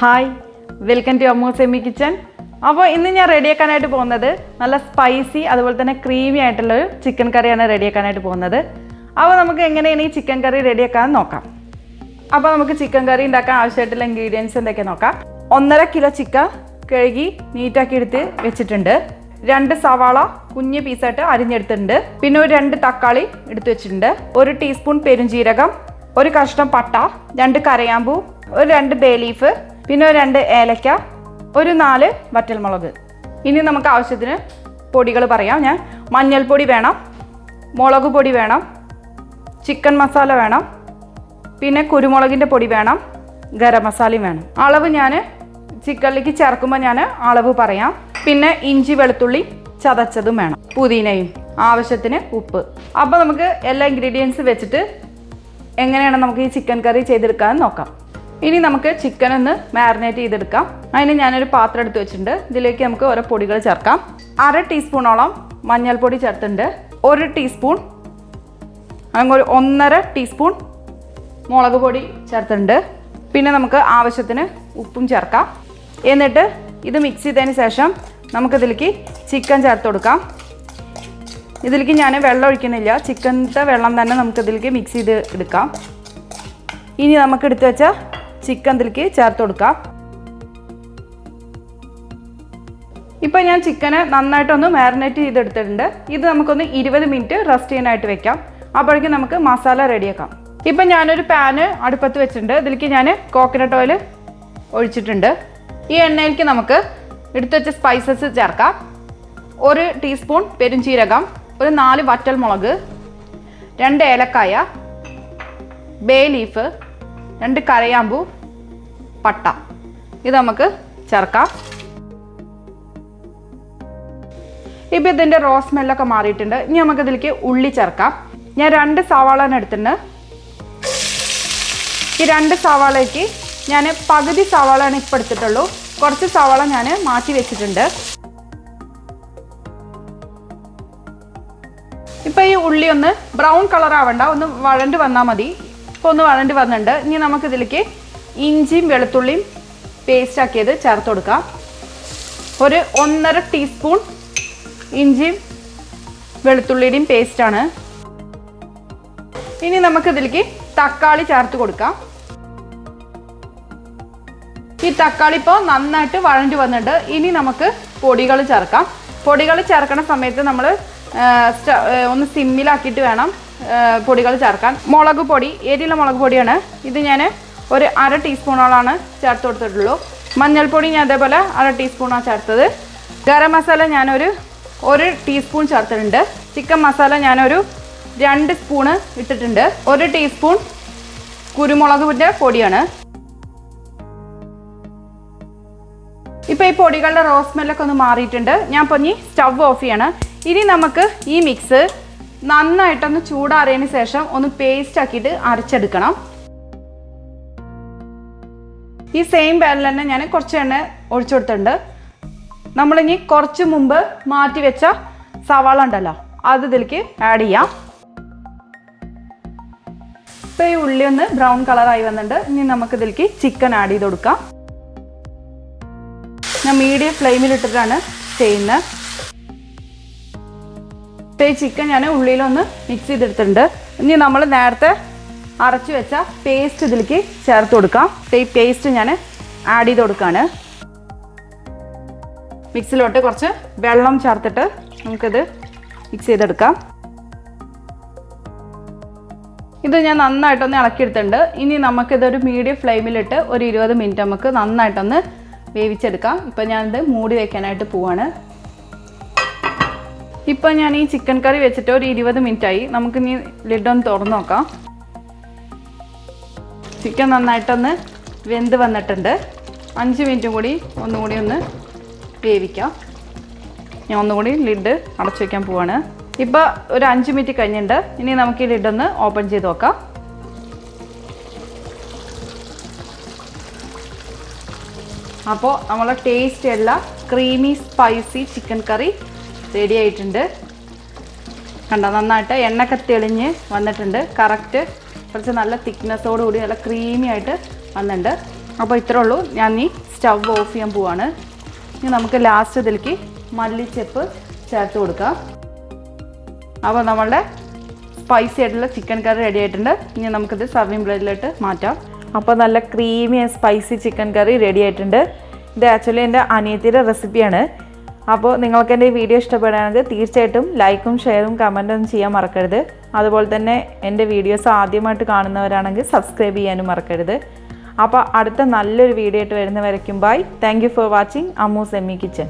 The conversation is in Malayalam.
Hi, welcome to Ammus semi kitchen. അപ്പോൾ ഇന്ന് ഞാൻ റെഡിയാക്കാനായിട്ട് പോകുന്നത് നല്ല സ്പൈസി അതുപോലെ തന്നെ ക്രീമി ആയിട്ടുള്ളൊരു ചിക്കൻ കറിയാണ് റെഡിയാക്കാനായിട്ട് പോകുന്നത്. അപ്പോൾ നമുക്ക് എങ്ങനെയാണ് ഈ ചിക്കൻ കറി റെഡിയാക്കാൻ നോക്കാം. അപ്പോൾ നമുക്ക് ചിക്കൻ കറി ഉണ്ടാക്കാൻ ആവശ്യമായിട്ടുള്ള ഇൻഗ്രീഡിയൻസ് എന്തൊക്കെയാണ് നോക്കാം. 1.5 കിലോ ചിക്കൻ കഴുകി നീറ്റാക്കി എടുത്ത് വെച്ചിട്ടുണ്ട്. 2 സവാള കുഞ്ഞ് പീസായിട്ട് അരിഞ്ഞെടുത്തിട്ടുണ്ട്. പിന്നെ ഒരു 2 തക്കാളി എടുത്ത് വെച്ചിട്ടുണ്ട്. 1 ടീസ്പൂൺ പെരുംജീരകം, 1 കഷ്ണം പട്ട, 2 കരയാമ്പൂ, ഒരു 2 ബേ ലീഫ്, പിന്നെ ഒരു 2 ഏലക്ക, ഒരു 4 വറ്റൽമുളക്. ഇനി നമുക്ക് ആവശ്യത്തിന് പൊടികൾ പറയാം. ഞാൻ മഞ്ഞൾപ്പൊടി വേണം, മുളക് പൊടി വേണം, ചിക്കൻ മസാല വേണം, പിന്നെ കുരുമുളകിൻ്റെ പൊടി വേണം, ഗരം മസാലയും വേണം. അളവ് ഞാൻ ചിക്കനിലേക്ക് ചേർക്കുമ്പോൾ ഞാൻ അളവ് പറയാം. പിന്നെ ഇഞ്ചി വെളുത്തുള്ളി ചതച്ചതും വേണം, പുതിനയും, ആവശ്യത്തിന് ഉപ്പ്. അപ്പോൾ നമുക്ക് എല്ലാ ഇൻഗ്രീഡിയൻസ് വെച്ചിട്ട് എങ്ങനെയാണ് നമുക്ക് ഈ ചിക്കൻ കറി ചെയ്തെടുക്കാൻ നോക്കാം. ഇനി നമുക്ക് ചിക്കൻ ഒന്ന് മാരിനേറ്റ് ചെയ്തെടുക്കാം. അതിന് ഞാനൊരു പാത്രം എടുത്ത് വെച്ചിട്ടുണ്ട്. ഇതിലേക്ക് നമുക്ക് ഓരോ പൊടികൾ ചേർക്കാം. 1/2 ടീസ്പൂണോളം മഞ്ഞൾപ്പൊടി ചേർത്തിട്ടുണ്ട്. 1 ടീസ്പൂൺ അല്ലെങ്കിൽ ഒരു 1.5 ടീസ്പൂൺ മുളക് പൊടി ചേർത്തിട്ടുണ്ട്. പിന്നെ നമുക്ക് ആവശ്യത്തിന് ഉപ്പും ചേർക്കാം. എന്നിട്ട് ഇത് മിക്സ് ചെയ്തതിന് ശേഷം നമുക്കിതിലേക്ക് ചിക്കൻ ചേർത്ത് കൊടുക്കാം. ഇതിലേക്ക് ഞാൻ വെള്ളം ഒഴിക്കുന്നില്ല, ചിക്കൻ്റെ വെള്ളം തന്നെ നമുക്കിതിലേക്ക് മിക്സ് ചെയ്ത് എടുക്കാം. ഇനി നമുക്ക് എടുത്ത് വെച്ച ചിക്കൻ ഇതിലേക്ക് ചേർത്ത് കൊടുക്കാം. ഇപ്പോൾ ഞാൻ ചിക്കനെ നന്നായിട്ടൊന്ന് മാരിനേറ്റ് ചെയ്തെടുത്തിട്ടുണ്ട്. ഇത് നമുക്കൊന്ന് 20 മിനിറ്റ് റെസ്റ്റ് ചെയ്യാനായിട്ട് വെക്കാം. അപ്പോഴേക്കും നമുക്ക് മസാല റെഡിയാക്കാം. ഇപ്പം ഞാനൊരു പാന് അടുപ്പത്ത് വെച്ചിട്ടുണ്ട്. ഇതിലേക്ക് ഞാൻ കോക്കനട്ട് ഓയിൽ ഒഴിച്ചിട്ടുണ്ട്. ഈ എണ്ണയിലേക്ക് നമുക്ക് എടുത്ത് വെച്ച സ്പൈസസ് ചേർക്കാം. 1 ടീസ്പൂൺ പെരുംജീരകം, ഒരു 4 വറ്റൽമുളക്, 2 ഏലക്കായ, ബേ ലീഫ്, 2 കരയാമ്പൂ, പട്ട. ഇത് നമുക്ക് ചേർക്കാം. ഇപ്പം ഇതിൻ്റെ റോ സ്മെല്ലൊക്കെ മാറിയിട്ടുണ്ട്. ഇനി നമുക്കിതിലേക്ക് ഉള്ളി ചേർക്കാം. ഞാൻ 2 സവാള എടുത്തിട്ടുണ്ട്. ഈ 2 സവാളയ്ക്ക് ഞാൻ പകുതി സവാളയാണ് ഇപ്പോൾ എടുത്തിട്ടുള്ളൂ. കുറച്ച് സവാള ഞാൻ മാറ്റി വെച്ചിട്ടുണ്ട്. ഇപ്പോൾ ഈ ഉള്ളി ഒന്ന് ബ്രൗൺ കളർ ആവണ്ട, ഒന്ന് വഴണ്ട് വന്നാൽ മതി. ഇപ്പോൾ ഒന്ന് വഴണ്ട് വന്നിട്ടുണ്ട്. ഇനി നമുക്കിതിലേക്ക് ഇഞ്ചിയും വെളുത്തുള്ളിയും പേസ്റ്റ് ആക്കിയത് ചേർത്ത് കൊടുക്കാം. ഒരു 1.5 ടീസ്പൂൺ ഇഞ്ചിയും വെളുത്തുള്ളിയുടെയും പേസ്റ്റാണ്. ഇനി നമുക്കിതിലേക്ക് തക്കാളി ചേർത്ത് കൊടുക്കാം. ഈ തക്കാളി ഇപ്പോൾ നന്നായിട്ട് വഴണ്ടി വന്നിട്ടുണ്ട്. ഇനി നമുക്ക് പൊടികൾ ചേർക്കാം. പൊടികൾ ചേർക്കണ സമയത്ത് നമ്മൾ ഒന്ന് സിമ്മിലാക്കിയിട്ട് വേണം പൊടികൾ ചേർക്കാൻ. മുളക് പൊടി, എരിയുള്ള മുളക് പൊടിയാണ് ഇത്. ഞാൻ ഒരു 1/2 ടീസ്പൂണോളാണ് ചേർത്ത് കൊടുത്തിട്ടുള്ളൂ. മഞ്ഞൾപ്പൊടി ഞാൻ അതേപോലെ 1/2 ടീസ്പൂണാണ് ചേർത്തത്. ഗരം മസാല ഞാനൊരു 1 ടീസ്പൂൺ ചേർത്തിട്ടുണ്ട്. ചിക്കൻ മസാല ഞാനൊരു 2 സ്പൂണ് ഇട്ടിട്ടുണ്ട്. 1 ടീസ്പൂൺ കുരുമുളകിൻ്റെ പൊടിയാണ്. ഇപ്പോൾ ഈ പൊടികളുടെ റോ സ്മെല്ലൊക്കെ ഒന്ന് മാറിയിട്ടുണ്ട്. ഞാൻ ഇപ്പോൾ ഇനി സ്റ്റവ് ഓഫ് ചെയ്യാണ്. ഇനി നമുക്ക് ഈ മിക്സ് നന്നായിട്ടൊന്ന് ചൂടാറിയതിന് ശേഷം ഒന്ന് പേസ്റ്റ് ആക്കിയിട്ട് അരച്ചെടുക്കണം. ഈ സെയിം പാനിൽ തന്നെ ഞാൻ കുറച്ച് എണ്ണ ഒഴിച്ചു കൊടുത്തിട്ടുണ്ട്. നമ്മളിനി കുറച്ച് മുമ്പ് മാറ്റി വെച്ച സവാള ഉണ്ടല്ലോ, അത് ഇതിലേക്ക് ആഡ് ചെയ്യാം. ഇപ്പോൾ ഈ ഉള്ളി ഒന്ന് ബ്രൗൺ കളറായി വന്നിട്ടുണ്ട്. ഇനി നമുക്കിതിലേക്ക് ചിക്കൻ ആഡ് ചെയ്ത് കൊടുക്കാം. ഞാൻ മീഡിയം ഫ്ലെയിമിലിട്ടിട്ടാണ് ചെയ്യുന്നത്. ഇപ്പോൾ ഈ ചിക്കൻ ഞാൻ ഉള്ളിയിലൊന്ന് മിക്സ് ചെയ്തെടുത്തിട്ടുണ്ട്. ഇനി നമ്മൾ നേരത്തെ അരച്ച് വെച്ച പേസ്റ്റ് ഇതിലേക്ക് ചേർത്ത് കൊടുക്കാം. ഈ പേസ്റ്റ് ഞാൻ ആഡ് ചെയ്ത് കൊടുക്കുകയാണ്. മിക്സിലോട്ട് കുറച്ച് വെള്ളം ചേർത്തിട്ട് നമുക്കിത് മിക്സ് ചെയ്തെടുക്കാം. ഇത് ഞാൻ നന്നായിട്ടൊന്ന് ഇളക്കിയെടുത്തിട്ടുണ്ട്. ഇനി നമുക്കിതൊരു മീഡിയം ഫ്ലെയിമിലിട്ട് ഒരു 20 മിനിറ്റ് നമുക്ക് നന്നായിട്ടൊന്ന് വേവിച്ചെടുക്കാം. ഇപ്പം ഞാനിത് മൂടി വയ്ക്കാനായിട്ട് പോവാണ്. ഇപ്പം ഞാൻ ഈ ചിക്കൻ കറി വെച്ചിട്ട് ഒരു 20 മിനിറ്റായി. നമുക്കിനി ലിഡൊന്ന് തുറന്ന് നോക്കാം. ചിക്കൻ നന്നായിട്ടൊന്ന് വെന്ത് വന്നിട്ടുണ്ട്. 5 മിനിറ്റും കൂടി ഒന്നുകൂടി ഒന്ന് വേവിക്കാം. ഞാൻ ഒന്നുകൂടി ലിഡ് അടച്ചു വയ്ക്കാൻ പോവാണ്. ഇപ്പോൾ ഒരു 5 മിനിറ്റ് കഴിഞ്ഞിട്ടുണ്ട്. ഇനി നമുക്ക് ഈ ലിഡൊന്ന് ഓപ്പൺ ചെയ്ത് നോക്കാം. അപ്പോൾ നമ്മളെ ടേസ്റ്റ് ഉള്ള ക്രീമി സ്പൈസി ചിക്കൻ കറി റെഡി ആയിട്ടുണ്ട്. കണ്ടോ, നന്നായിട്ട് എണ്ണയൊക്കെ തെളിഞ്ഞ് വന്നിട്ടുണ്ട്. കറക്റ്റ് കുറച്ച് നല്ല തിക്നെസ്സോടുകൂടി നല്ല ക്രീമി ആയിട്ട് വന്നിട്ടുണ്ട്. അപ്പോൾ ഇത്രേ ഉള്ളൂ. ഞാൻ ഈ സ്റ്റവ് ഓഫ് ചെയ്യാൻ പോവാണ്. ഇനി നമുക്ക് ലാസ്റ്റ് ഇതിലേക്ക് മല്ലിച്ചപ്പ് ചേർത്ത് കൊടുക്കാം. അപ്പോൾ നമ്മളുടെ സ്പൈസി ആയിട്ടുള്ള ചിക്കൻ കറി റെഡി ആയിട്ടുണ്ട്. ഇനി നമുക്കിത് സർവിങ് പ്ലേറ്റിലോട്ട് മാറ്റാം. അപ്പോൾ നല്ല creamy and spicy chicken curry ready ആയിട്ടുണ്ട്. ഇത് ആക്ച്വലി എൻ്റെ അനിയത്തിയുടെ റെസിപ്പിയാണ്. അപ്പോൾ നിങ്ങൾക്ക് എൻ്റെ ഈ വീഡിയോ ഇഷ്ടപ്പെടുകയാണെങ്കിൽ തീർച്ചയായിട്ടും ലൈക്കും ഷെയറും കമൻറ്റും ചെയ്യാൻ മറക്കരുത്. അതുപോലെ തന്നെ എൻ്റെ വീഡിയോസ് ആദ്യമായിട്ട് കാണുന്നവരാണെങ്കിൽ സബ്സ്ക്രൈബ് ചെയ്യാനും മറക്കരുത്. അപ്പോൾ അടുത്ത നല്ലൊരു വീഡിയോ ആയിട്ട് വരുന്നവരേക്കും bye. Thank you for watching Ammu's Emmy kitchen.